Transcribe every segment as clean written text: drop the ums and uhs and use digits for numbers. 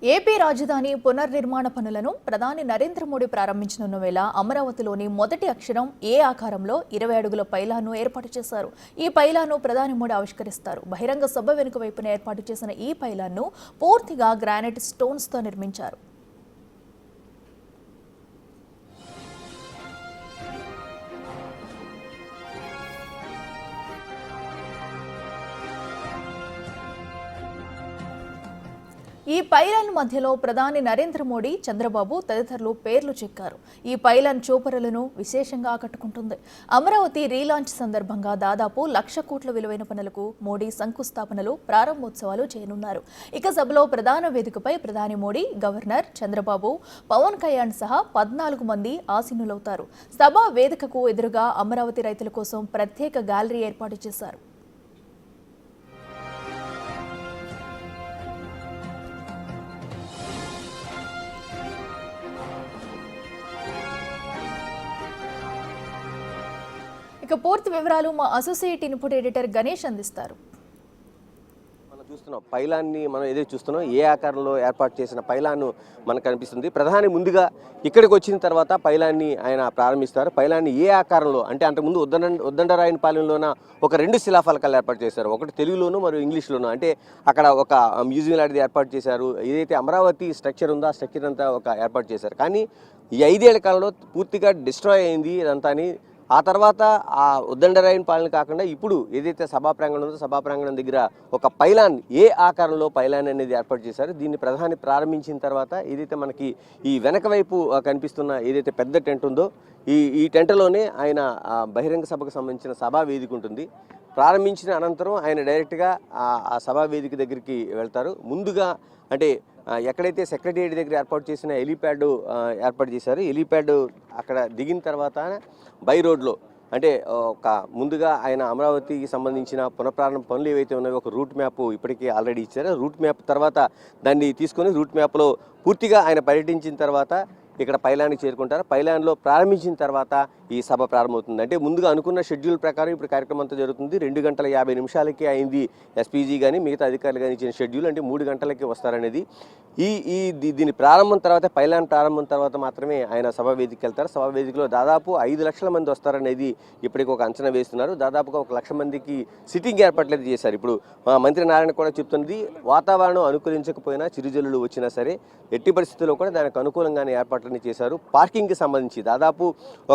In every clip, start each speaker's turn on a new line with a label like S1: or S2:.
S1: AP రాజధాని పునర్నిర్మాణ పనులను ప్రధాని నరేంద్ర మోడీ ప్రారంభించనున్న వేళ అమరావతిలోని మొదటి అక్షరం ఏ ఆకారంలో 20 అడుగుల పైలాను ఏర్పాటు చేశారు. ఈ పైలాను ప్రధాని మోడీ ఆవిష్కరిస్తారు. బహిరంగ సభ వెనుక వైపున ఏర్పాటు చేసిన ఈ పైలాన్ను పూర్తిగా గ్రానైట్ స్టోన్స్ తో నిర్మించారు. ఈ పైలాన్ మధ్యలో ప్రధాని నరేంద్ర మోడీ, చంద్రబాబు తదితరులు పేర్లు చెక్కారు. ఈ పైలాన్ చూపరులను విశేషంగా ఆకట్టుకుంటుంది. అమరావతి రీలాంచ్ సందర్భంగా దాదాపు 1,00,000 కోట్ల విలువైన పనులకు మోడీ శంకుస్థాపనలు, ప్రారంభోత్సవాలు చేయనున్నారు. ఇక సభలో ప్రధాన వేదికపై ప్రధాని మోడీ, గవర్నర్, చంద్రబాబు, పవన్ కళ్యాణ్ సహా 14 మంది ఆసీనులవుతారు. సభా వేదికకు ఎదురుగా అమరావతి రైతుల కోసం ప్రత్యేక గ్యాలరీ ఏర్పాటు చేశారు. ఇక పూర్తి వివరాలు మా అసోసియేట్ ఇన్పుట్ ఎడిటర్ గణేష్ అందిస్తారు.
S2: మనం చూస్తున్నాం పైలాన్ని, మనం ఏదైతే చూస్తున్నాం ఏ ఆకారంలో ఏర్పాటు చేసిన పైలాన్ను మనకు కనిపిస్తుంది. ప్రధాని ముందుగా ఇక్కడికి వచ్చిన తర్వాత పైలాన్ని ఆయన ప్రారంభిస్తారు. పైలాన్ని ఏ ఆకారంలో అంటే అంతకుముందు ఉద్దండరాయనపాలెంలోన ఒక 2 శిలాఫలకాలు ఏర్పాటు చేశారు. ఒకటి తెలుగులోను మరియు ఇంగ్లీష్లోను. అంటే అక్కడ ఒక మ్యూజియం లాంటిది ఏర్పాటు చేశారు. ఏదైతే అమరావతి స్ట్రక్చర్ ఉందో ఆ స్ట్రక్చర్ అంతా ఒక ఏర్పాటు చేశారు. కానీ ఈ 5 ఏళ్ల కాలంలో పూర్తిగా డిస్ట్రాయ్ అయింది ఇదంతా. ఆ తర్వాత ఆ ఉద్దండరాయని పాలన కాకుండా ఇప్పుడు ఏదైతే సభా ప్రాంగణం ఉందో సభా ప్రాంగణం దగ్గర ఒక పైలాన్ ఏ ఆకారంలో పైలాన్ అనేది ఏర్పాటు చేశారు. దీన్ని ప్రధాని ప్రారంభించిన తర్వాత ఏదైతే మనకి ఈ వెనక వైపు కనిపిస్తున్న ఏదైతే పెద్ద టెంట్ ఉందో ఈ టెంట్లోనే ఆయన బహిరంగ సభకు సంబంధించిన సభా వేదిక ఉంటుంది. ప్రారంభించిన అనంతరం ఆయన డైరెక్ట్గా ఆ సభా వేదిక దగ్గరికి వెళ్తారు. ముందుగా అంటే ఎక్కడైతే సెక్రటేరియట్ దగ్గర ఏర్పాటు చేసిన హెలీప్యాడ్ ఏర్పాటు చేశారు. హెలీప్యాడ్ అక్కడ దిగిన తర్వాత బై రోడ్లో అంటే ఒక ముందుగా ఆయన అమరావతికి సంబంధించిన పునఃప్రారంభ పనులు ఏవైతే ఉన్నాయో ఒక రూట్ మ్యాప్ ఇప్పటికీ ఆల్రెడీ ఇచ్చారు. రూట్ మ్యాప్ తర్వాత దాన్ని తీసుకొని రూట్ మ్యాప్లో పూర్తిగా ఆయన పర్యటించిన తర్వాత ఇక్కడ పైలాన్కి చేరుకుంటారు. పైలాన్లో ప్రారంభించిన తర్వాత ఈ సభ ప్రారంభమవుతుంది. అంటే ముందుగా అనుకున్న షెడ్యూల్ ప్రకారం ఇప్పుడు కార్యక్రమం అంతా జరుగుతుంది. 2 గంటల 50 నిమిషాలకి అయింది ఎస్పీజీ కానీ మిగతా అధికారులు కానీ ఇచ్చిన షెడ్యూల్. అంటే 3 గంటలకి వస్తారనేది. దీని ప్రారంభం తర్వాత పైలాన్ ప్రారంభం తర్వాత మాత్రమే ఆయన సభా వేదికకి వెళ్తారు. సభా వేదికలో దాదాపు 5 లక్షల మంది వస్తారనేది ఇప్పటికి ఒక అంచనా వేస్తున్నారు. దాదాపుగా 1 లక్ష మందికి సిట్టింగ్ ఏర్పాట్లు చేశారు. ఇప్పుడు మంత్రి నారాయణ కూడా చెప్తున్నది, వాతావరణం అనుకూలించకపోయినా చిరుజల్లులు వచ్చినా సరే ఎట్టి పరిస్థితుల్లో కూడా దానికి అనుకూలంగానే ఏర్పాట్లన్నీ చేశారు. పార్కింగ్కి సంబంధించి దాదాపు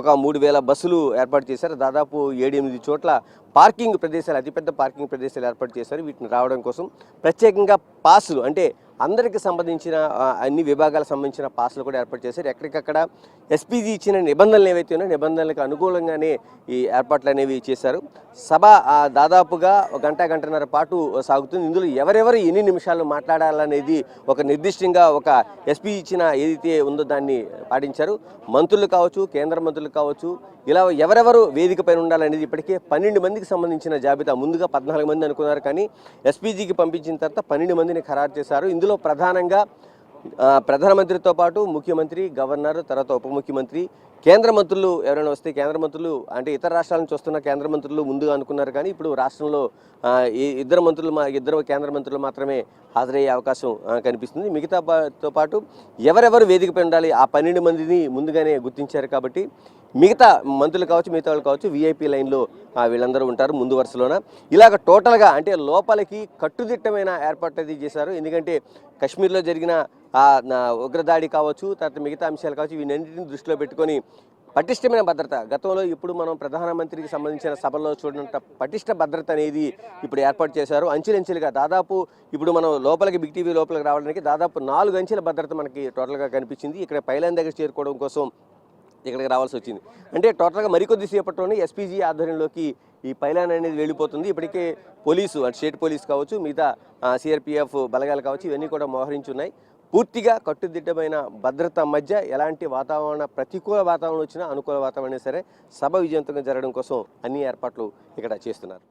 S2: ఒక 3,000 బస్సులు ఏర్పాటు చేశారు. దాదాపు 7-8 చోట్ల పార్కింగ్ ప్రదేశాలు, అతిపెద్ద పార్కింగ్ ప్రదేశాలు ఏర్పాటు చేశారు. వీటిని రావడం కోసం ప్రత్యేకంగా పాసులు అంటే అందరికి సంబంధించిన అన్ని విభాగాలకు సంబంధించిన పాసులు కూడా ఏర్పాటు చేశారు. ఎక్కడికక్కడ ఎస్పీజీ ఇచ్చిన నిబంధనలు ఏవైతే ఉన్నాయో నిబంధనలకు అనుకూలంగానే ఈ ఏర్పాట్లు అనేవి చేశారు. సభ దాదాపుగా 1 గంటన్నర పాటు సాగుతుంది. ఇందులో ఎవరెవరు ఎన్ని నిమిషాలు మాట్లాడాలనేది ఒక నిర్దిష్టంగా ఒక ఎస్పీ ఇచ్చిన ఏదైతే ఉందో దాన్ని పాటించారు. మంత్రులు కావచ్చు, కేంద్ర మంత్రులు కావచ్చు, ఇలా ఎవరెవరు వేదిక పైన ఉండాలనేది ఇప్పటికే 12 మందికి సంబంధించిన జాబితా. ముందుగా 14 మంది అనుకున్నారు, కానీ ఎస్పీజీకి పంపించిన తర్వాత 12 మందిని ఖరారు చేశారు. ఇందులో ప్రధానంగా ప్రధానమంత్రితో పాటు ముఖ్యమంత్రి, గవర్నర్, తర్వాత ఉప ముఖ్యమంత్రి, కేంద్ర మంత్రులు ఎవరైనా వస్తే కేంద్ర మంత్రులు అంటే ఇతర రాష్ట్రాల నుంచి వస్తున్న కేంద్ర మంత్రులు ముందుగా అనుకున్నారు. కానీ ఇప్పుడు రాష్ట్రంలో ఇద్దరు కేంద్ర మంత్రులు మాత్రమే హాజరయ్యే అవకాశం కనిపిస్తుంది. మిగతాతో పాటు ఎవరెవరు వేదికపై ఉండాలి ఆ 12 మందిని ముందుగానే గుర్తించారు. కాబట్టి మిగతా మంత్రులు కావచ్చు, మిగతా వాళ్ళు కావచ్చు, వీఐపీ లైన్లో వీళ్ళందరూ ఉంటారు ముందు వరుసలోన. ఇలాగ టోటల్గా అంటే లోపలికి కట్టుదిట్టమైన ఏర్పాటు అది చేశారు. ఎందుకంటే కశ్మీర్లో జరిగిన ఉగ్రదాడి కావచ్చు, తర్వాత మిగతా అంశాలు కావచ్చు, వీటన్నింటిని దృష్టిలో పెట్టుకొని పటిష్టమైన భద్రత, గతంలో ఇప్పుడు మనం ప్రధానమంత్రికి సంబంధించిన సభల్లో చూడనంత పటిష్ట భద్రత అనేది ఇప్పుడు ఏర్పాటు చేశారు. అంచెలంచెలుగా దాదాపు ఇప్పుడు మనం లోపలికి బిగ్ టీవీ లోపలికి రావడానికి దాదాపు 4 అంచెల భద్రత మనకి టోటల్గా కనిపించింది. ఇక్కడ పైలాన్ దగ్గర చేరుకోవడం కోసం ఇక్కడికి రావాల్సి వచ్చింది. అంటే టోటల్గా మరికొద్ది సేపట్లోనే ఎస్పీజీ ఆధ్వర్యంలోకి ఈ పైలాన్ అనేది వెళ్ళిపోతుంది. ఇప్పటికే పోలీసు అంటే స్టేట్ పోలీస్ కావచ్చు, మిగతా సిఆర్పిఎఫ్ బలగాలు కావచ్చు, ఇవన్నీ కూడా మోహరించున్నాయి. పూర్తిగా కట్టుదిట్టమైన భద్రత మధ్య ఎలాంటి ప్రతికూల వాతావరణం వచ్చినా అనుకూల వాతావరణం సరే సభ విజయవంతంగా జరగడం కోసం అన్ని ఏర్పాట్లు ఇక్కడ చేస్తున్నారు.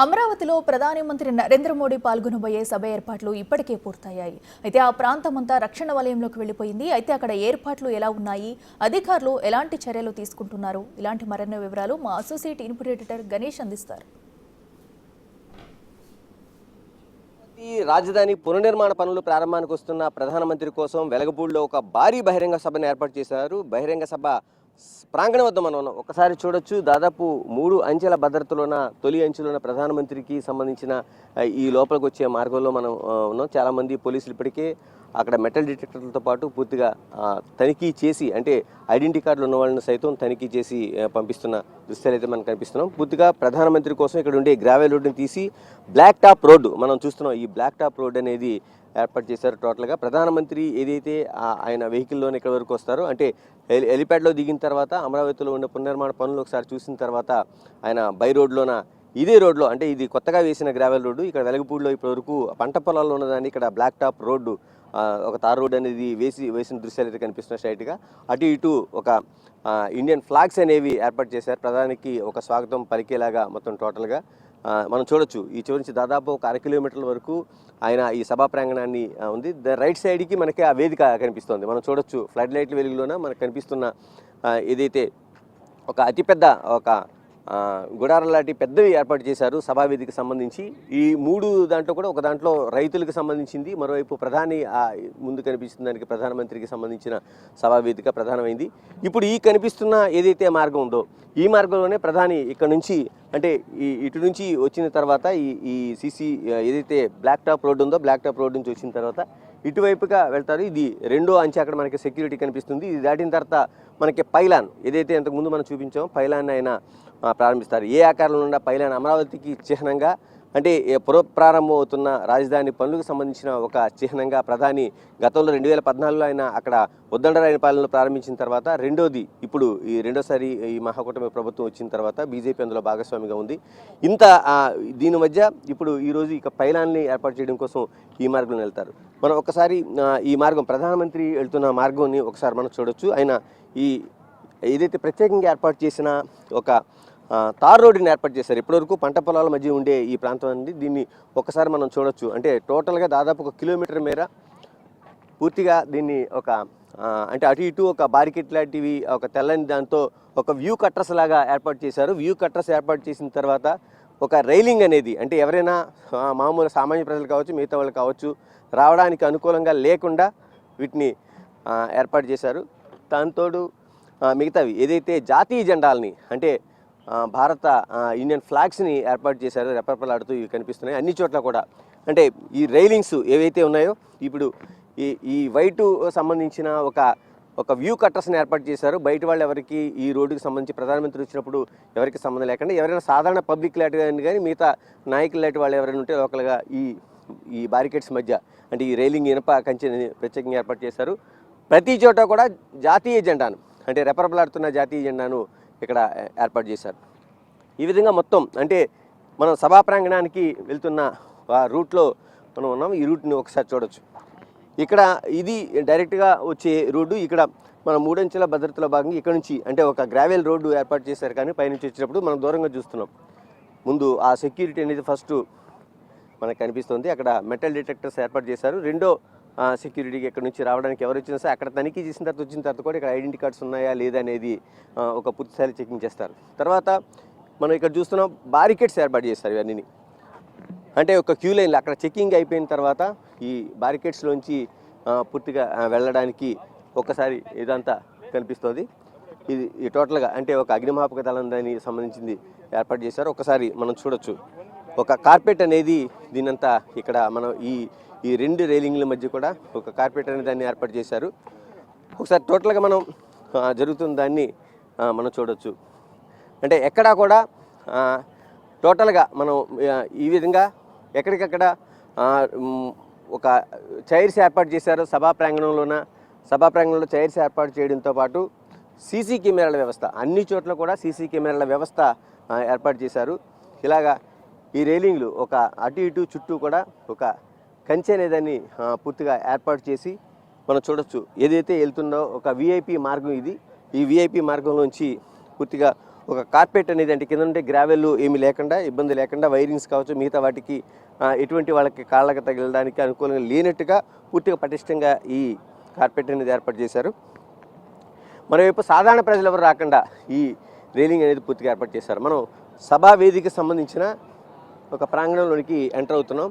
S1: అమరావతిలో ప్రధాని మంత్రి నరేంద్ర మోడీ పాల్గొనబోయే సభ ఏర్పాట్లు ఇప్పటికే పూర్తయ్యాయి. అయితే ఆ ప్రాంతమంతా రక్షణ వలయంలోకి వెళ్లిపోయింది. అయితే అక్కడ ఏర్పాట్లు ఎలా ఉన్నాయి, అధికారులు ఎలాంటి చర్యలు తీసుకుంటున్నారు, ఇలాంటి మరిన్ని వివరాలు మా అసోసియేట్ ఇన్పుట్ ఎడిటర్ గణేష్ అందిస్తారు.
S2: ఈ రాజధాని పునర్నిర్మాణ పనులు ప్రారంభానికి వస్తున్న ప్రధానమంత్రి కోసం వెలగపూడిలో ఒక భారీ బహిరంగ సభను ఏర్పాటు చేశారు. బహిరంగ సభ ప్రాంగణం వద్ద మనం ఉన్నాం. ఒకసారి చూడొచ్చు, దాదాపు 3 అంచెల భద్రతలోన తొలి అంచెలోన ప్రధానమంత్రికి సంబంధించిన ఈ లోపలికి వచ్చే మార్గంలో మనం ఉన్నాం. చాలామంది పోలీసులు ఇప్పటికే అక్కడ మెటల్ డిటెక్టర్లతో పాటు పూర్తిగా తనిఖీ చేసి, అంటే ఐడెంటిటీ కార్డులు ఉన్న వాళ్ళని సైతం తనిఖీ చేసి పంపిస్తున్న దృశ్యాలు అయితే మనకు కనిపిస్తున్నాం. పూర్తిగా ప్రధానమంత్రి కోసం ఇక్కడ ఉండే గ్రావెల్ రోడ్డుని తీసి బ్లాక్ టాప్ రోడ్డు మనం చూస్తున్నాం. ఈ బ్లాక్ టాప్ రోడ్ అనేది ఏర్పాటు చేశారు. టోటల్గా ప్రధానమంత్రి ఏదైతే ఆయన వెహికల్లోనే ఇక్కడ వరకు వస్తారో, అంటే హెలిప్యాడ్లో దిగిన తర్వాత అమరావతిలో ఉన్న పునర్నిర్మాణ పనులు ఒకసారి చూసిన తర్వాత ఆయన బై రోడ్లోన ఇదే రోడ్లో, అంటే ఇది కొత్తగా వేసిన గ్రావెల్ రోడ్డు, ఇక్కడ వెలగపూడిలో ఇప్పటి వరకు పంట పొలాల్లో ఉన్నదాన్ని ఇక్కడ బ్లాక్ టాప్ రోడ్డు, ఒక తార్ రోడ్ అనేది వేసిన దృశ్యాలు అయితే కనిపిస్తున్నాయి. స్ట్రైట్గా అటు ఇటు ఒక ఇండియన్ ఫ్లాగ్స్ అనేవి ఏర్పాటు చేశారు. ప్రధానికి ఒక స్వాగతం పలికేలాగా మొత్తం టోటల్గా మనం చూడొచ్చు. ఈ చివరి నుంచి దాదాపు ఒక 1 కిలోమీటర్ల వరకు ఆయన ఈ సభా ప్రాంగణాన్ని ఉంది. రైట్ సైడ్కి మనకి ఆ వేదిక కనిపిస్తుంది. మనం చూడొచ్చు ఫ్లడ్ లైట్ల వెలుగులోన మనకు కనిపిస్తున్న ఏదైతే ఒక అతిపెద్ద ఒక గుడారం లాంటి పెద్దవి ఏర్పాటు చేశారు సభా వేదికకి సంబంధించి. ఈ 3 దాంట్లో కూడా ఒక దాంట్లో రైతులకు సంబంధించింది, మరోవైపు ప్రధాని ముందు కనిపిస్తున్న దానికి ప్రధానమంత్రికి సంబంధించిన సభా వేదిక ప్రధానమైంది. ఇప్పుడు ఈ కనిపిస్తున్న ఏదైతే మార్గం ఉందో ఈ మార్గంలోనే ప్రధాని ఇక్కడ నుంచి, అంటే ఇటు నుంచి వచ్చిన తర్వాత ఈ సిసి ఏదైతే బ్లాక్ టాప్ రోడ్డు ఉందో బ్లాక్ టాప్ రోడ్డు నుంచి వచ్చిన తర్వాత ఇటువైపుగా వెళ్తారు. ఇది 2వ అంచె, అక్కడ మనకి సెక్యూరిటీ కనిపిస్తుంది. ఇది దాటిన తర్వాత మనకి పైలాన్ ఏదైతే ఇంతకుముందు మనం చూపించామో పైలాన్ ఆయన ప్రారంభిస్తారు. ఏ ఆకారంలో ఉన్న పైలాన్ అమరావతికి చిహ్నంగా, అంటే పునఃప్రారంభం అవుతున్న రాజధాని పనులకు సంబంధించిన ఒక చిహ్నంగా ప్రధాని గతంలో 2014లో ఆయన అక్కడ ఉద్దండరాయని పాలనలో ప్రారంభించిన తర్వాత రెండోది ఇప్పుడు ఈ రెండోసారి ఈ మహాకూటమి ప్రభుత్వం వచ్చిన తర్వాత బీజేపీ అందులో భాగస్వామిగా ఉంది. ఇంత దీని మధ్య ఇప్పుడు ఈరోజు ఇక పైలాన్ని ఏర్పాటు చేయడం కోసం ఈ మార్గంలో వెళ్తారు. మనం ఒకసారి ఈ మార్గం ప్రధానమంత్రి వెళ్తున్న మార్గంని ఒకసారి మనం చూడొచ్చు. ఆయన ఈ ఏదైతే ప్రత్యేకంగా ఏర్పాటు చేసిన ఒక తార్ రోడ్డుని ఏర్పాటు చేశారు. ఇప్పటివరకు పంట పొలాల మధ్య ఉండే ఈ ప్రాంతం అనేది దీన్ని ఒకసారి మనం చూడొచ్చు. అంటే టోటల్గా దాదాపు 1 కిలోమీటర్ మేర పూర్తిగా దీన్ని ఒక అంటే అటు ఇటు ఒక బారికెట్ లాంటివి ఒక తెల్లని దాంతో ఒక వ్యూ కట్టర్స్ లాగా ఏర్పాటు చేశారు. వ్యూ కట్టర్స్ ఏర్పాటు చేసిన తర్వాత ఒక రైలింగ్ అనేది, అంటే ఎవరైనా మామూలు సామాన్య ప్రజలు కావచ్చు, మిగతా వాళ్ళు కావచ్చు, రావడానికి అనుకూలంగా లేకుండా వీటిని ఏర్పాటు చేశారు. దాంతోడు మిగతావి ఏదైతే జాతీయ జెండాలని, అంటే భారత ఇండియన్ ఫ్లాగ్స్ని ఏర్పాటు చేశారు. రెపరెపలాడుతూ ఇవి కనిపిస్తున్నాయి అన్ని చోట్ల కూడా. అంటే ఈ రైలింగ్స్ ఏవైతే ఉన్నాయో ఇప్పుడు ఈ వైటు సంబంధించిన ఒక వ్యూ కట్టర్స్ని ఏర్పాటు చేశారు. బయట వాళ్ళు ఎవరికి ఈ రోడ్డుకి సంబంధించి ప్రధానమంత్రి వచ్చినప్పుడు ఎవరికి సంబంధం లేకుండా ఎవరైనా సాధారణ పబ్లిక్ లాంటి కానీ మిగతా నాయకులు లాంటి వాళ్ళు ఎవరైనా ఉంటే లోకల్గా ఈ బారికేడ్స్ మధ్య, అంటే ఈ రైలింగ్ ఇనప కంచెని ప్రత్యేకంగా ఏర్పాటు చేశారు. ప్రతి చోట కూడా జాతీయ జెండాను, అంటే రెపరెపలాడుతున్న జాతీయ జెండాను ఇక్కడ ఏర్పాటు చేశారు. ఈ విధంగా మొత్తం, అంటే మనం సభా ప్రాంగణానికి వెళ్తున్న రూట్లో మనం ఉన్నాం. ఈ రూట్ని ఒకసారి చూడొచ్చు. ఇక్కడ ఇది డైరెక్ట్గా వచ్చే రోడ్డు. ఇక్కడ మనం 3 అంచెల భద్రతలో భాగంగా ఇక్కడ నుంచి, అంటే ఒక గ్రావెల్ రోడ్డు ఏర్పాటు చేశారు. కానీ పైనుంచి వచ్చినప్పుడు మనం దూరంగా చూస్తున్నాం. ముందు ఆ సెక్యూరిటీ అనేది ఫస్ట్ మనకు కనిపిస్తుంది. అక్కడ మెటల్ డిటెక్టర్స్ ఏర్పాటు చేశారు. రెండో సెక్యూరిటీకి ఇక్కడ నుంచి రావడానికి ఎవరు వచ్చినా సరే అక్కడ తనిఖీ చేసిన తర్వాత వచ్చిన తర్వాత కూడా ఇక్కడ ఐడెంటిటీ కార్డ్స్ ఉన్నాయా లేదా అనేది ఒక పూర్తిస్థాయి చెకింగ్ చేస్తారు. తర్వాత మనం ఇక్కడ చూస్తున్నాం బారికేడ్స్ ఏర్పాటు చేస్తారు. ఇవన్నీ అంటే ఒక క్యూ లైన్లో అక్కడ చెకింగ్ అయిపోయిన తర్వాత ఈ బారికేడ్స్లోంచి పూర్తిగా వెళ్ళడానికి ఒకసారి ఇదంతా కనిపిస్తుంది. ఇది టోటల్గా అంటే ఒక అగ్నిమాపక దళం దానికి సంబంధించింది ఏర్పాటు చేశారు. ఒకసారి మనం చూడొచ్చు. ఒక కార్పెట్ అనేది దీనంతా ఇక్కడ మనం ఈ 2 రైలింగ్ల మధ్య కూడా ఒక కార్పెట్ అనే దాన్ని ఏర్పాటు చేశారు. ఒకసారి టోటల్గా మనం జరుగుతున్న దాన్ని మనం చూడొచ్చు. అంటే ఎక్కడా కూడా టోటల్గా మనం ఈ విధంగా ఎక్కడికక్కడ ఒక చైర్స్ ఏర్పాటు చేశారు. సభా ప్రాంగణంలో చైర్స్ ఏర్పాటు చేయడంతో పాటు సీసీ కెమెరాల వ్యవస్థ, అన్ని చోట్ల కూడా సీసీ కెమెరాల వ్యవస్థ ఏర్పాటు చేశారు. ఇలాగా ఈ రైలింగ్లు ఒక అటు ఇటు చుట్టూ కూడా ఒక కంచె అనేదాన్ని పూర్తిగా ఏర్పాటు చేసి మనం చూడొచ్చు. ఏదైతే వెళ్తుందో ఒక విఐపి మార్గం ఇది. ఈ విఐపి మార్గంలోంచి పూర్తిగా ఒక కార్పెట్ అనేది, అంటే కింద ఉంటే గ్రావెల్ ఏమీ లేకుండా, ఇబ్బంది లేకుండా, వైరింగ్స్ కావచ్చు మిగతా వాటికి ఎటువంటి వాళ్ళకి కాళ్ళకి తగిలడానికి అనుకూలంగా లేనట్టుగా పూర్తిగా పటిష్టంగా ఈ కార్పెట్ అనేది ఏర్పాటు చేశారు. మరోవైపు సాధారణ ప్రజలు ఎవరు రాకుండా ఈ రైలింగ్ అనేది పూర్తిగా ఏర్పాటు చేశారు. మనం సభా వేదికకి సంబంధించిన ఒక ప్రాంగణంలోనికి ఎంటర్ అవుతున్నాం.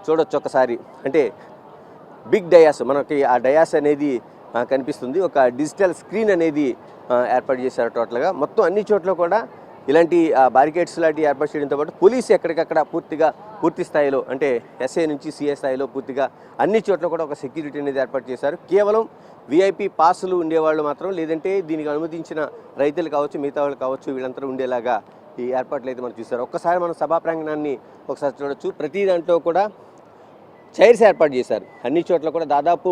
S2: చూడొచ్చు ఒకసారి. అంటే బిగ్ డయాస్, మనకి ఆ డయాస్ అనేది కనిపిస్తుంది. ఒక డిజిటల్ స్క్రీన్ అనేది ఏర్పాటు చేశారు. టోటల్గా మొత్తం అన్ని చోట్ల కూడా ఇలాంటి బారికేడ్స్ లాంటివి ఏర్పాటు చేయడంతో పాటు పోలీసు ఎక్కడికక్కడ పూర్తి స్థాయిలో, అంటే ఎస్ఐ నుంచి సిఐ స్థాయిలో పూర్తిగా అన్ని చోట్ల కూడా ఒక సెక్యూరిటీ అనేది ఏర్పాటు చేశారు. కేవలం విఐపి పాసులు ఉండేవాళ్ళు మాత్రం, లేదంటే దీనికి అనుమతించిన రైతులు కావచ్చు, మిగతా వాళ్ళు కావచ్చు, వీళ్ళంతా ఉండేలాగా ఈ ఏర్పాట్లు అయితే మనం చూశారు. ఒక్కసారి మనం సభా ప్రాంగణాన్ని ఒకసారి చూడొచ్చు. ప్రతి దాంట్లో కూడా చైర్స్ ఏర్పాటు చేశారు. అన్ని చోట్ల కూడా దాదాపు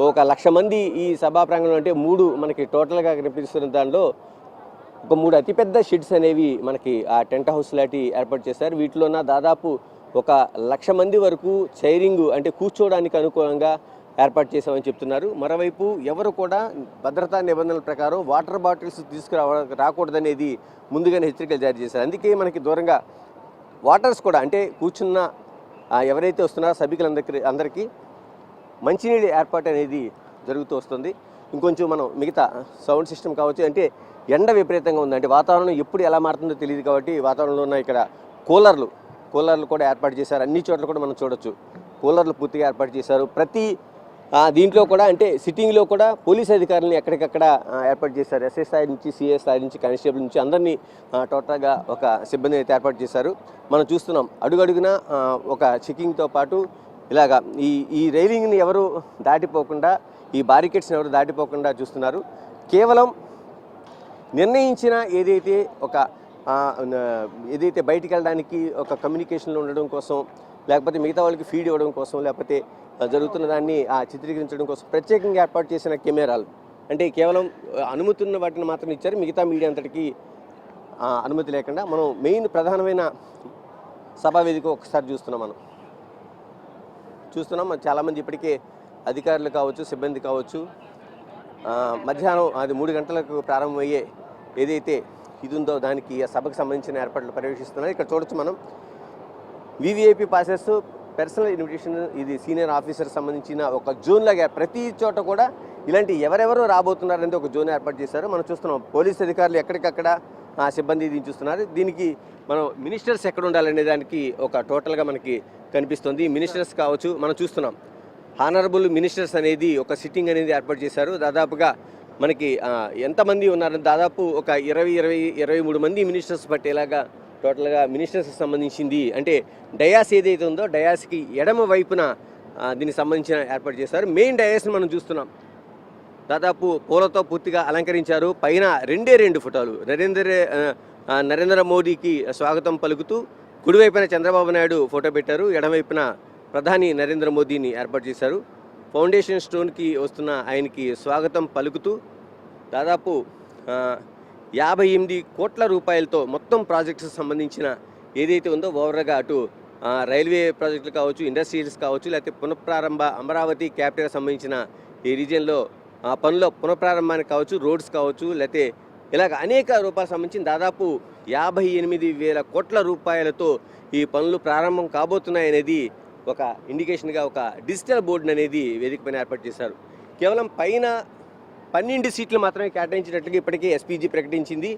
S2: 1,00,000 మంది ఈ సభా ప్రాంగణం, అంటే 3 మనకి టోటల్గా కనిపిస్తున్న దానిలో ఒక 3 అతిపెద్ద షెడ్స్ అనేవి మనకి ఆ టెంట్ హౌస్ లాంటి ఏర్పాటు చేశారు. వీటిలోన దాదాపు 1,00,000 మంది వరకు చైరింగ్, అంటే కూర్చోవడానికి అనుకూలంగా ఏర్పాటు చేశామని చెప్తున్నారు. మరోవైపు ఎవరు కూడా భద్రతా నిబంధనల ప్రకారం వాటర్ బాటిల్స్ రాకూడదనేది ముందుగానే హెచ్చరికలు జారీ చేశారు. అందుకే మనకి దూరంగా వాటర్స్ కూడా, అంటే కూర్చున్న ఎవరైతే వస్తున్నారో సభికులందరికీ మంచినీళ్ళ ఏర్పాటు అనేది జరుగుతూ వస్తుంది. ఇంకొంచెం మనం మిగతా సౌండ్ సిస్టమ్ కావచ్చు, అంటే ఎండ విపరీతంగా ఉంది, అంటే వాతావరణం ఎప్పుడు ఎలా మారుతుందో తెలియదు కాబట్టి వాతావరణంలో ఉన్న ఇక్కడ కూలర్లు కూడా ఏర్పాటు చేశారు. అన్ని చోట్ల కూడా మనం చూడొచ్చు కూలర్లు పూర్తిగా ఏర్పాటు చేశారు. ప్రతి దీంట్లో కూడా, అంటే సిట్టింగ్లో కూడా పోలీస్ అధికారులను ఎక్కడికక్కడ ఏర్పాటు చేశారు. ఎస్ఐ స్థాయి నుంచి సిఐ స్థాయి నుంచి కానిస్టేబుల్ నుంచి అందరినీ టోటల్గా ఒక సిబ్బంది అయితే ఏర్పాటు చేశారు. మనం చూస్తున్నాం అడుగడుగున ఒక చెకింగ్తో పాటు ఇలాగా ఈ రైలింగ్ని ఎవరు దాటిపోకుండా, ఈ బారికేడ్స్ని ఎవరు దాటిపోకుండా చూస్తున్నారు. కేవలం నిర్ణయించిన ఏదైతే బయటికి వెళ్ళడానికి ఒక కమ్యూనికేషన్లో ఉండడం కోసం, లేకపోతే మిగతా వాళ్ళకి ఫీడ్ ఇవ్వడం కోసం, లేకపోతే జరుగుతున్న దాన్ని చిత్రీకరించడం కోసం ప్రత్యేకంగా ఏర్పాటు చేసిన కెమెరాలు, అంటే కేవలం అనుమతి ఉన్న వాటిని మాత్రం ఇచ్చారు. మిగతా మీడియా అంతటికీ అనుమతి లేకుండా మనం మెయిన్ ప్రధానమైన సభా వేదిక ఒకసారి చూస్తున్నాం. చాలామంది ఇప్పటికే అధికారులు కావచ్చు, సిబ్బంది కావచ్చు, మధ్యాహ్నం అది 3 గంటలకు ప్రారంభమయ్యే ఏదైతే ఇది ఉందో దానికి ఆ సభకు సంబంధించిన ఏర్పాట్లు పర్యవేక్షిస్తున్నారు. ఇక్కడ చూడొచ్చు మనం వివిఐపి పాసెస్, పర్సనల్ ఇన్విటేషన్, ఇది సీనియర్ ఆఫీసర్ సంబంధించిన ఒక జోన్ లాగా ప్రతి చోట కూడా ఇలాంటి ఎవరెవరు రాబోతున్నారనేది ఒక జోన్ ఏర్పాటు చేశారు. మనం చూస్తున్నాం పోలీస్ అధికారులు ఎక్కడికక్కడ సిబ్బంది దీన్ని చూస్తున్నారు. దీనికి మనం మినిస్టర్స్ ఎక్కడ ఉండాలనే దానికి ఒక టోటల్గా మనకి కనిపిస్తుంది. మినిస్టర్స్ కావచ్చు, మనం చూస్తున్నాం హానరబుల్ మినిస్టర్స్ అనేది ఒక సిట్టింగ్ అనేది ఏర్పాటు చేశారు. దాదాపుగా మనకి ఎంతమంది ఉన్నారు, దాదాపు ఒక 23 మంది మినిస్టర్స్ పట్టేలాగా టోటల్గా మినిస్టర్స్కి సంబంధించింది, అంటే డయాస్ ఏదైతే ఉందో డయాస్కి ఎడమ వైపున దీనికి సంబంధించిన ఏర్పాటు చేశారు. మెయిన్ డయాస్ని మనం చూస్తున్నాం, దాదాపు పూలతో పూర్తిగా అలంకరించారు. పైన 2 ఫోటోలు నరేంద్ర మోడీకి స్వాగతం పలుకుతూ కుడివైపున చంద్రబాబు నాయుడు ఫోటో పెట్టారు, ఎడమవైపున ప్రధాని నరేంద్ర మోదీని ఏర్పాటు చేశారు. ఫౌండేషన్ స్టోన్కి వస్తున్న ఆయనకి స్వాగతం పలుకుతూ దాదాపు 58 కోట్ల రూపాయలతో మొత్తం ప్రాజెక్ట్స్ సంబంధించిన ఏదైతే ఉందో ఓవర్గా అటు రైల్వే ప్రాజెక్టులు కావచ్చు, ఇండస్ట్రీస్ కావచ్చు, లేకపోతే పునఃప్రారంభ అమరావతి క్యాపిటల్ సంబంధించిన ఈ రీజియన్లో పనుల పునఃప్రారంభానికి కావచ్చు, రోడ్స్ కావచ్చు, లేకపోతే ఇలాగ అనేక రూపాయలకు సంబంధించిన దాదాపు 58,000 కోట్ల రూపాయలతో ఈ పనులు ప్రారంభం కాబోతున్నాయనేది ఒక ఇండికేషన్గా ఒక డిజిటల్ బోర్డుని అనేది వేదిక పైన ఏర్పాటు చేశారు. కేవలం పైన 12 సీట్లు మాత్రమే కేటాయించినట్లుగా ఇప్పటికే ఎస్పీజీ ప్రకటించింది.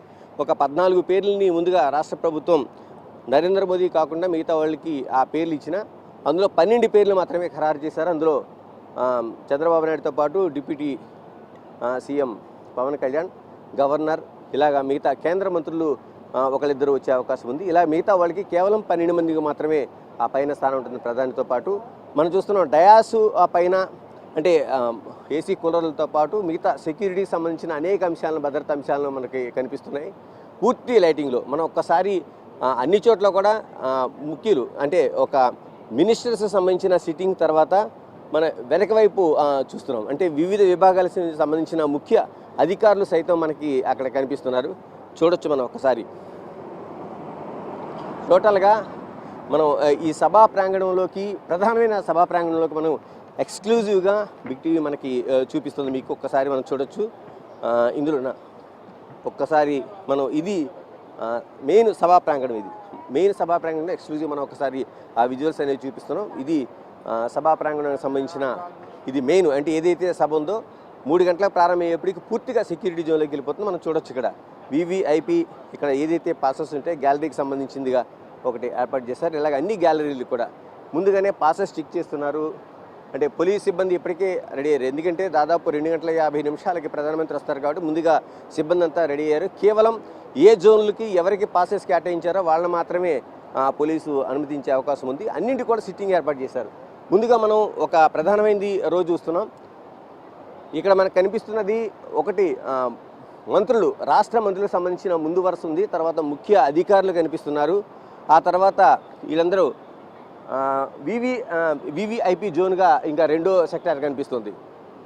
S2: ఒక 14 పేర్లని ముందుగా రాష్ట్ర ప్రభుత్వం నరేంద్ర మోదీ కాకుండా మిగతా వాళ్ళకి ఆ పేర్లు ఇచ్చిన, అందులో 12 పేర్లు మాత్రమే ఖరారు చేశారు. అందులో చంద్రబాబు నాయుడుతో పాటు deputy CM Pawan Kalyan, governor, ఇలాగా మిగతా కేంద్ర మంత్రులు ఒకళ్ళిద్దరు వచ్చే అవకాశం ఉంది. ఇలా మిగతా వాళ్ళకి కేవలం 12 మందికి మాత్రమే ఆ పైన స్థానం ఉంటుంది ప్రధానితో పాటు. మనం చూస్తున్నాం డయాసు ఆ పైన, అంటే ఏసీ కూలర్లతో పాటు మిగతా సెక్యూరిటీకి సంబంధించిన అనేక అంశాలను, భద్రతా అంశాలను మనకి కనిపిస్తున్నాయి. పూర్తి లైటింగ్లో మనం ఒక్కసారి అన్ని చోట్ల కూడా ముఖ్యులు, అంటే ఒక మినిస్టర్స్ సంబంధించిన సిట్టింగ్ తర్వాత మన వెనక వైపు చూస్తున్నాం, అంటే వివిధ విభాగాలకు సంబంధించిన ముఖ్య అధికారులు సైతం మనకి అక్కడ కనిపిస్తున్నారు. చూడొచ్చు మనం ఒక్కసారి. టోటల్గా మనం ఈ సభా ప్రాంగణంలోకి, ప్రధానమైన సభా ప్రాంగణంలోకి మనం ఎక్స్క్లూజివ్గా బిగ్ టీవీ మనకి చూపిస్తుంది. మీకు ఒక్కసారి మనం చూడొచ్చు. ఇందులో ఒక్కసారి మనం ఇది మెయిన్ సభా ప్రాంగణం, ఇది మెయిన్ సభా ప్రాంగణంలో ఎక్స్క్లూజివ్ మనం ఒకసారి ఆ విజువల్స్ అనేవి చూపిస్తున్నాం. ఇది సభా ప్రాంగణానికి సంబంధించిన ఇది మెయిన్, అంటే ఏదైతే సభ ఉందో 3 గంటలకు ప్రారంభమయ్యేప్పటికి పూర్తిగా సెక్యూరిటీ జోన్లోకి వెళ్ళిపోతుంది. మనం చూడొచ్చు ఇక్కడ వివిఐపి, ఇక్కడ ఏదైతే పాసెస్ ఉంటే గ్యాలరీకి సంబంధించిందిగా ఒకటి ఏర్పాటు చేశారు. ఇలాగ అన్ని గ్యాలరీలు కూడా ముందుగానే పాసెస్ చెక్ చేస్తున్నారు. అంటే పోలీస్ సిబ్బంది ఇప్పటికే రెడీ అయ్యారు. ఎందుకంటే దాదాపు 2 గంటల 50 నిమిషాలకి ప్రధానమంత్రి వస్తారు కాబట్టి ముందుగా సిబ్బంది అంతా రెడీ అయ్యారు. కేవలం ఏ జోన్లకి ఎవరికి పాసెస్ కేటాయించారో వాళ్ళని మాత్రమే పోలీసు అనుమతించే అవకాశం ఉంది. అన్నింటి కూడా సిట్టింగ్ ఏర్పాటు చేశారు. ముందుగా మనం ఒక ప్రధానమైనది రోజు చూస్తున్నాం. ఇక్కడ మనకు కనిపిస్తున్నది ఒకటి మంత్రులు, రాష్ట్ర మంత్రులకు సంబంధించిన ముందు వరుస ఉంది. తర్వాత ముఖ్య అధికారులు కనిపిస్తున్నారు. ఆ తర్వాత వీళ్ళందరూ వివిఐపి జోన్గా ఇంకా రెండో సెక్టార్ కనిపిస్తుంది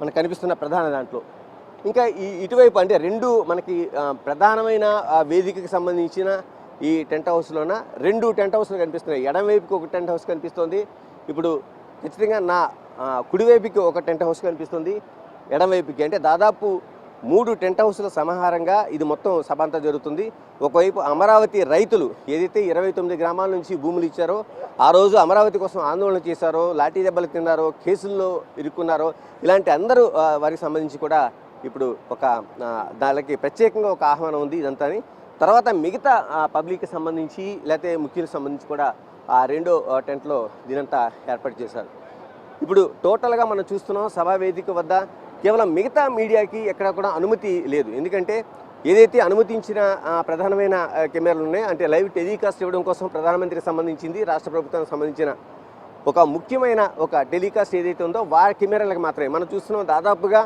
S2: మనకు కనిపిస్తున్న ప్రధాన దాంట్లో. ఇంకా ఇటువైపు అంటే రెండు మనకి ప్రధానమైన వేదికకి సంబంధించిన ఈ టెంట్ హౌస్లోన 2 టెంట్ హౌస్లు కనిపిస్తున్నాయి. ఎడమవైపుకి ఒక టెంట్ హౌస్ కనిపిస్తుంది. ఇప్పుడు ఖచ్చితంగా నా కుడివైపుకి ఒక టెంట్ హౌస్ కనిపిస్తుంది. ఎడమవైపుకి అంటే దాదాపు 3 టెంట్ హౌస్ల సమాహారంగా ఇది మొత్తం సభ అంతా జరుగుతుంది. ఒకవైపు అమరావతి రైతులు ఏదైతే 29 గ్రామాల నుంచి భూములు ఇచ్చారో, ఆ రోజు అమరావతి కోసం ఆందోళన చేశారో, లాఠీ దెబ్బలు తిన్నారో, కేసుల్లో ఇరుక్కున్నారో, ఇలాంటి అందరూ వారికి సంబంధించి కూడా ఇప్పుడు ఒక దానికి ప్రత్యేకంగా ఒక ఆహ్వానం ఉంది ఇదంతా. తర్వాత మిగతా పబ్లిక్కి సంబంధించి లేకపోతే ముఖ్యులకు సంబంధించి కూడా ఆ రెండో టెంట్లో దీనంతా ఏర్పాటు చేశారు. ఇప్పుడు టోటల్గా మనం చూస్తున్నాం సభా వేదిక వద్ద కేవలం మిగతా మీడియాకి ఎక్కడ కూడా అనుమతి లేదు. ఎందుకంటే ఏదైతే అనుమతించిన ప్రధానమైన కెమెరాలు ఉన్నాయో అంటే లైవ్ టెలికాస్ట్ ఇవ్వడం కోసం ప్రధానమంత్రికి సంబంధించింది, రాష్ట్ర ప్రభుత్వానికి సంబంధించిన ఒక ముఖ్యమైన ఒక టెలికాస్ట్ ఏదైతే ఉందో వారి కెమెరాలకు మాత్రమే మనం చూస్తున్నాం. దాదాపుగా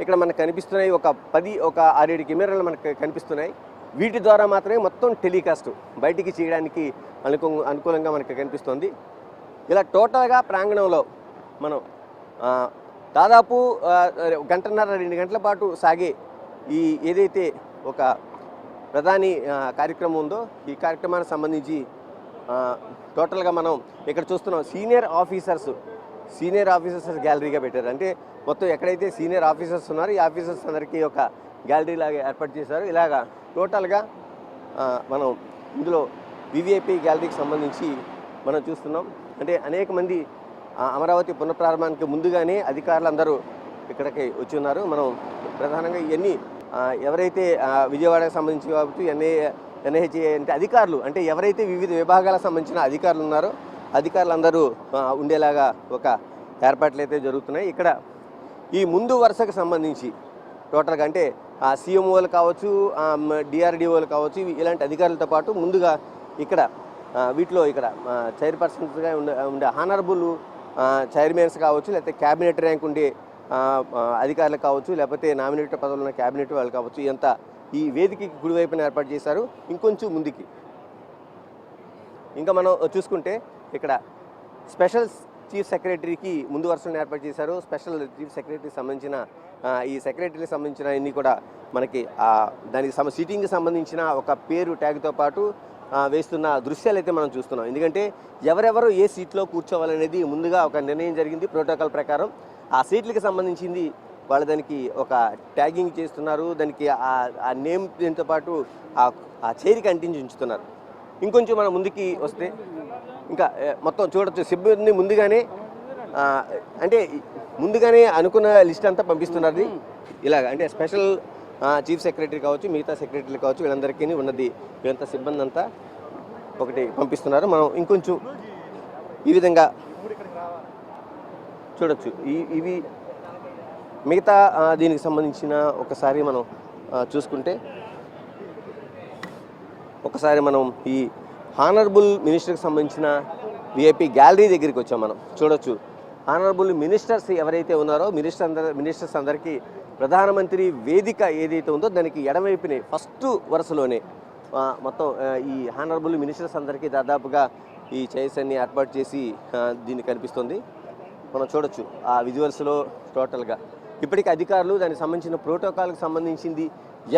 S2: ఇక్కడ మనకు కనిపిస్తున్నాయి ఒక 6-7 కెమెరాలు మనకు కనిపిస్తున్నాయి. వీటి ద్వారా మాత్రమే మొత్తం టెలికాస్ట్ బయటికి చేయడానికి అనుకూలంగా మనకు కనిపిస్తుంది. ఇలా టోటల్గా ప్రాంగణంలో మనం దాదాపు 1.5-2 గంటల పాటు సాగే ఈ ఏదైతే ఒక ప్రధాని కార్యక్రమం ఉందో ఈ కార్యక్రమానికి సంబంధించి టోటల్గా మనం ఇక్కడ చూస్తున్నాం సీనియర్ ఆఫీసర్స్ గ్యాలరీగా పెట్టారు. అంటే మొత్తం ఎక్కడైతే సీనియర్ ఆఫీసర్స్ ఉన్నారో ఈ ఆఫీసర్స్ అందరికీ ఒక గ్యాలరీ లాగా ఏర్పాటు చేశారు. ఇలాగా టోటల్గా మనం ఇందులో వివిఐపి గ్యాలరీకి సంబంధించి మనం చూస్తున్నాం. అంటే అనేక మంది అమరావతి పునఃప్రారంభానికి ముందుగానే అధికారులు అందరూ ఇక్కడికి వచ్చి ఉన్నారు. మనం ప్రధానంగా ఇవన్నీ ఎవరైతే విజయవాడకు సంబంధించి కాబట్టి ఎన్ఐహెచ్ఏ అంటే అధికారులు అంటే ఎవరైతే వివిధ విభాగాలకు సంబంధించిన అధికారులు ఉన్నారో అధికారులందరూ ఉండేలాగా ఒక ఏర్పాట్లు అయితే జరుగుతున్నాయి. ఇక్కడ ఈ ముందు వరుసకు సంబంధించి టోటల్గా అంటే సీఎంఓలు కావచ్చు, డిఆర్డిఓలు కావచ్చు, ఇలాంటి అధికారులతో పాటు ముందుగా ఇక్కడ వీటిలో ఇక్కడ చైర్పర్సన్స్గా ఉండే హానరబుల్ చైర్మన్స్ కావచ్చు, లేకపోతే క్యాబినెట్ ర్యాంక్ ఉండే అధికారులు కావచ్చు, లేకపోతే నామినేటెడ్ పదవులు ఉన్న క్యాబినెట్ వాళ్ళు కావచ్చు, ఇదంతా ఈ వేదికకి కుడివైపున ఏర్పాటు చేశారు. ఇంకొంచెం ముందుకి ఇంకా మనం చూసుకుంటే ఇక్కడ స్పెషల్ చీఫ్ సెక్రటరీకి ముందు వరుసను ఏర్పాటు చేశారు. స్పెషల్ చీఫ్ సెక్రటరీకి సంబంధించిన ఈ సెక్రటరీకి సంబంధించిన అన్నీ కూడా మనకి దానికి సీటింగ్కి సంబంధించిన ఒక పేరు ట్యాగ్తో పాటు వేస్తున్న దృశ్యాలు అయితే మనం చూస్తున్నాం. ఎందుకంటే ఎవరెవరు ఏ సీట్లో కూర్చోవాలనేది ముందుగా ఒక నిర్ణయం జరిగింది ప్రోటోకాల్ ప్రకారం. ఆ సీట్లకి సంబంధించింది వాళ్ళు దానికి ఒక ట్యాగింగ్ చేస్తున్నారు. దానికి ఆ నేమ్ దీంతో పాటు ఆ చైర్కి అంటించి ఉంచుతున్నారు. ఇంకొంచెం మనం ముందుకి వస్తే ఇంకా మొత్తం చూడొచ్చు సిబ్బంది ముందుగానే అంటే ముందుగానే అనుకున్న లిస్ట్ అంతా పంపిస్తున్నది. ఇలాగ అంటే స్పెషల్ చీఫ్ సెక్రటరీ కావచ్చు, మిగతా సెక్రటరీలు కావచ్చు, వీళ్ళందరికీ ఉన్నది వీళ్ళంతా సిబ్బంది అంతా ఒకటి పంపిస్తున్నారు. మనం ఇంకొంచెం ఈ విధంగా చూడొచ్చు. ఇవి మిగతా దీనికి సంబంధించిన ఒకసారి మనం చూసుకుంటే ఒకసారి మనం ఈ హానరబుల్ మినిస్టర్కి సంబంధించిన విఐపి గ్యాలరీ దగ్గరికి వచ్చాం. మనం చూడొచ్చు హానరబుల్ మినిస్టర్స్ ఎవరైతే ఉన్నారో మినిస్టర్స్ అందరికీ ప్రధానమంత్రి వేదిక ఏదైతే ఉందో దానికి ఎడమవైపునే ఫస్ట్ వరుసలోనే మొత్తం ఈ హానరబుల్ మినిస్టర్స్ అందరికీ దాదాపుగా ఈ చైర్స్ అన్ని ఏర్పాటు చేసి దీన్ని కనిపిస్తుంది. మనం చూడొచ్చు ఆ విజువల్స్లో టోటల్గా ఇప్పటికీ అధికారులు దానికి సంబంధించిన ప్రోటోకాల్కి సంబంధించింది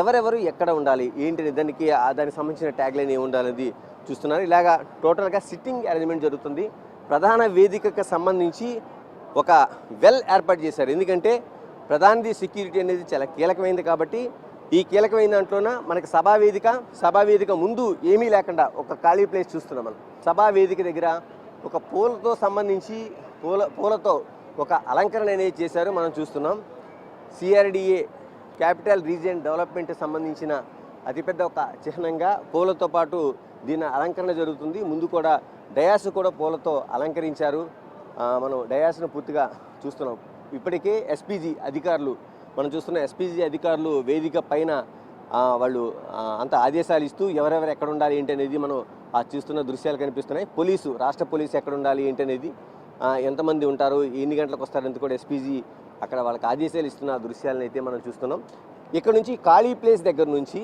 S2: ఎవరెవరు ఎక్కడ ఉండాలి ఏంటి దానికి సంబంధించిన ట్యాగ్ లైన్ ఏమి ఉండాలనేది చూస్తున్నారు. ఇలాగా టోటల్గా సిట్టింగ్ అరేంజ్మెంట్ జరుగుతుంది. ప్రధాన వేదికకు సంబంధించి ఒక ఏర్పాటు చేశారు. ఎందుకంటే ప్రధానది సెక్యూరిటీ అనేది చాలా కీలకమైనది కాబట్టి ఈ కీలకమైన దాంట్లోన మనకి సభా వేదిక ముందు ఏమీ లేకుండా ఒక ఖాళీ ప్లేస్ చూస్తున్నాం. మనం సభా వేదిక దగ్గర ఒక పూలతో సంబంధించి పూలతో ఒక అలంకరణ అనేది చేశారు మనం చూస్తున్నాం. సిఆర్డిఏ క్యాపిటల్ రీజియన్ డెవలప్మెంట్ సంబంధించిన అతిపెద్ద ఒక చిహ్నంగా పూలతో పాటు దీని అలంకరణ జరుగుతుంది. ముందు కూడా డయాస్ కూడా పూలతో అలంకరించారు. మనం డయాస్ను పూర్తిగా చూస్తున్నాం. ఇప్పటికే ఎస్పీజీ అధికారులు మనం చూస్తున్న ఎస్పీజీ అధికారులు వేదిక పైన వాళ్ళు అంత ఆదేశాలు ఇస్తూ ఎవరెవరు ఎక్కడ ఉండాలి ఏంటి అనేది మనం చూస్తున్న దృశ్యాలు కనిపిస్తున్నాయి. రాష్ట్ర పోలీసు ఎక్కడ ఉండాలి ఏంటి అనేది, ఎంతమంది ఉంటారు, ఎన్ని గంటలకు వస్తారని కూడా ఎస్పీజీ అక్కడ వాళ్ళకి ఆదేశాలు ఇస్తున్న దృశ్యాలను అయితే మనం చూస్తున్నాం. ఇక్కడ నుంచి ఖాళీ ప్లేస్ దగ్గర నుంచి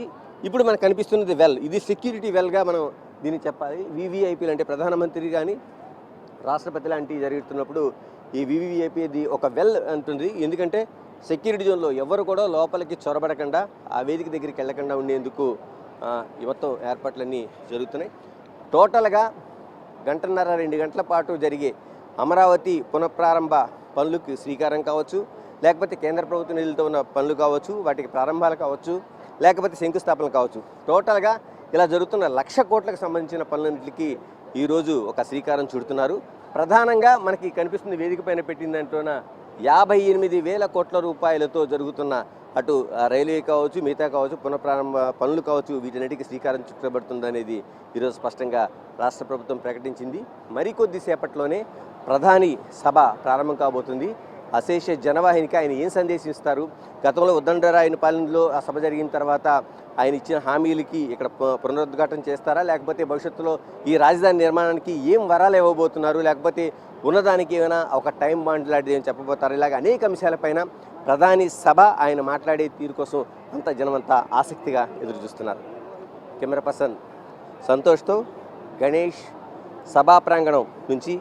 S2: ఇప్పుడు మనకు కనిపిస్తున్నది ఇది సెక్యూరిటీ వెల్గా మనం దీన్ని చెప్పాలి. వివిఐపీలు అంటే ప్రధానమంత్రి కానీ రాష్ట్రపతి లాంటివి జరుగుతున్నప్పుడు ఈ వివిఐపీది ఒక అంటుంది. ఎందుకంటే సెక్యూరిటీ జోన్లో ఎవరు కూడా లోపలికి చొరబడకుండా ఆ వేదిక దగ్గరికి వెళ్ళకుండా ఉండేందుకు ఈ మొత్తం ఏర్పాట్లన్నీ జరుగుతున్నాయి. టోటల్గా 1.5-2 గంటల పాటు జరిగే అమరావతి పునఃప్రారంభ పనులకు శ్రీకారం కావచ్చు, లేకపోతే కేంద్ర ప్రభుత్వం నిధులతో ఉన్న పనులు కావచ్చు, వాటికి ప్రారంభాలు కావచ్చు, లేకపోతే శంకుస్థాపనలు కావచ్చు, టోటల్గా ఇలా జరుగుతున్న 1,00,000 కోట్లకు సంబంధించిన పనులన్నింటికి ఈరోజు ఒక శ్రీకారం చుడుతున్నారు. ప్రధానంగా మనకి కనిపిస్తుంది వేదిక పైన పెట్టిందంటూన 58,000 కోట్ల రూపాయలతో జరుగుతున్న అటు రైల్వే కావచ్చు, మిగతా కావచ్చు, పునఃప్రారంభ పనులు కావచ్చు, వీటన్నిటికీ శ్రీకారం చుట్టబడుతుంది అనేది ఈరోజు స్పష్టంగా రాష్ట్ర ప్రభుత్వం ప్రకటించింది. మరికొద్ది సేపట్లోనే ప్రధాని సభ ప్రారంభం కాబోతుంది. అశేష జనవాహినికి ఆయన ఏం సందేశం ఇస్తారు, గతంలో ఉద్దండరాయన పాలనలో ఆ సభ జరిగిన తర్వాత ఆయన ఇచ్చిన హామీలకి ఇక్కడ పునరుద్ఘాటన చేస్తారా, లేకపోతే భవిష్యత్తులో ఈ రాజధాని నిర్మాణానికి ఏం వరాలు ఇవ్వబోతున్నారు, లేకపోతే ఉన్నదానికి ఏమైనా ఒక టైం బాండ్ లాంటిది ఏం చెప్పబోతారు, ఇలాగ అనేక అంశాలపైన ప్రధాని సభ ఆయన మాట్లాడే తీరు కోసం అంత జనమంతా ఆసక్తిగా ఎదురు చూస్తున్నారు. కెమెరా పర్సన్ సంతోష్తో గణేష్, సభా ప్రాంగణం నుంచి.